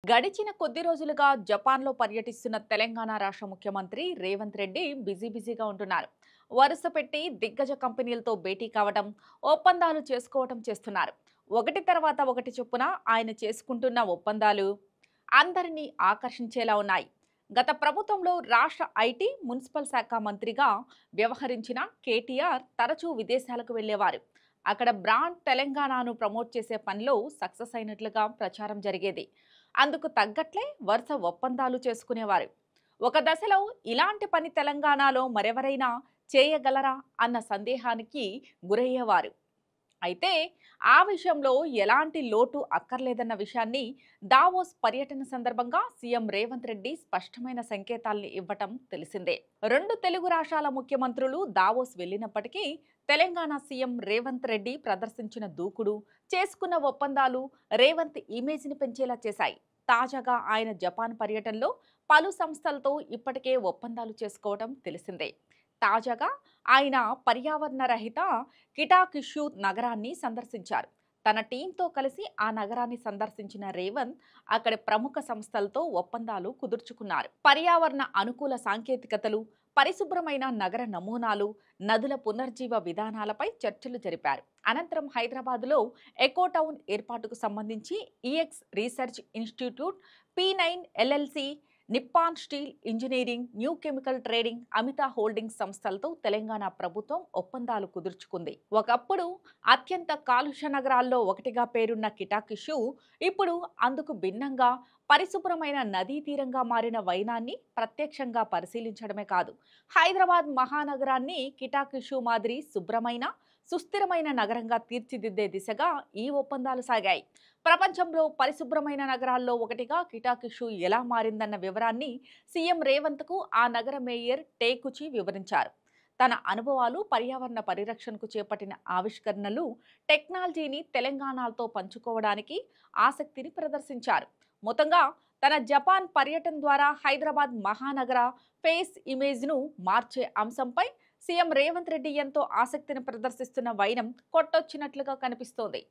గడిచిన కొద్ది రోజులుగా జపాన్లో పర్యటిస్తున్న తెలంగాణ రాష్ట్ర ముఖ్యమంత్రి రేవంత్ రెడ్డి బిజీగా ఉంటున్నారు. వరుస పెట్టి దిగ్గజ కంపెనీలతో భేటీ కావడం, ఒప్పందాలు చేసుకోవడం చేస్తున్నారు. ఒకటి తర్వాత ఒకటి చొప్పున ఆయన చేసుకుంటున్న ఒప్పందాలు అందరినీ ఆకర్షించేలా ఉన్నాయి. గత ప్రభుత్వంలో రాష్ట్ర ఐటీ, మున్సిపల్ శాఖ మంత్రిగా వ్యవహరించిన కేటీఆర్ తరచూ విదేశాలకు వెళ్లేవారు. అక్కడ బ్రాండ్ తెలంగాణను ప్రమోట్ చేసే పనిలో సక్సెస్ అయినట్లుగా ప్రచారం జరిగేది. అందుకు తగ్గట్లే వరుస ఒప్పందాలు చేసుకునేవారు. ఒక దశలో ఇలాంటి పని తెలంగాణలో మరెవరైనా చేయగలరా అన్న సందేహానికి గురయ్యేవారు. అయితే ఆ విషయంలో ఎలాంటి లోటు అక్కర్లేదన్న విషయాన్ని దావోస్ పర్యటన సందర్భంగా సీఎం రేవంత్ రెడ్డి స్పష్టమైన సంకేతాల్ని ఇవ్వటం తెలిసిందే. రెండు తెలుగు రాష్ట్రాల ముఖ్యమంత్రులు దావోస్ వెళ్ళినప్పటికీ తెలంగాణ సీఎం రేవంత్ రెడ్డి ప్రదర్శించిన దూకుడు, చేసుకున్న ఒప్పందాలు రేవంత్ ఇమేజ్ని పెంచేలా చేశాయి. తాజాగా ఆయన జపాన్ పర్యటనలో పలు సంస్థలతో ఇప్పటికే ఒప్పందాలు చేసుకోవడం తెలిసిందే. తాజాగా ఆయన పర్యావరణ రహిత కిటాకిషు నగరాన్ని సందర్శించారు. తన టీంతో కలిసి ఆ నగరాన్ని సందర్శించిన రేవంత్ అక్కడి ప్రముఖ సంస్థలతో ఒప్పందాలు కుదుర్చుకున్నారు. పర్యావరణ అనుకూల సాంకేతికతలు, పరిశుభ్రమైన నగర నమూనాలు, నదుల పునర్జీవ విధానాలపై చర్చలు జరిపారు. అనంతరం హైదరాబాద్లో ఎకోటౌన్ ఏర్పాటుకు సంబంధించి EX research institute, P9 LLC, Nippon steel engineering, new chemical trading, Amita holdings సంస్థలతో తెలంగాణ ప్రభుత్వం ఒప్పందాలు కుదుర్చుకుంది. ఒకప్పుడు అత్యంత కాలుష్య నగరాల్లో ఒకటిగా పేరున్న కిటాకిషు ఇప్పుడు అందుకు భిన్నంగా పరిశుభ్రమైన నదీ తీరంగా మారిన వైనాన్ని ప్రత్యక్షంగా పరిశీలించడమే కాదు, హైదరాబాద్ మహానగరాన్ని కిటాకిషు మాదిరి శుభ్రమైన, సుస్థిరమైన నగరంగా తీర్చిదిద్దే దిశగా ఈ ఒప్పందాలు సాగాయి. ప్రపంచంలో పరిశుభ్రమైన నగరాల్లో ఒకటిగా కిటాకిషు ఎలా మారిందన్న వివరాన్ని సీఎం రేవంత్కు ఆ నగర మేయర్ టేకుచి వివరించారు. తన అనుభవాలు, పర్యావరణ పరిరక్షణకు చేపట్టిన ఆవిష్కరణలు, టెక్నాలజీని తెలంగాణతో పంచుకోవడానికి ఆసక్తిని ప్రదర్శించారు. మొత్తంగా తన జపాన్ పర్యటన ద్వారా హైదరాబాద్ మహానగర ఫేస్ ఇమేజ్ను మార్చే అంశంపై సీఎం రేవంత్ రెడ్డి ఎంతో ఆసక్తిని ప్రదర్శిస్తున్న వైనం కొట్టొచ్చినట్లుగా కనిపిస్తోంది.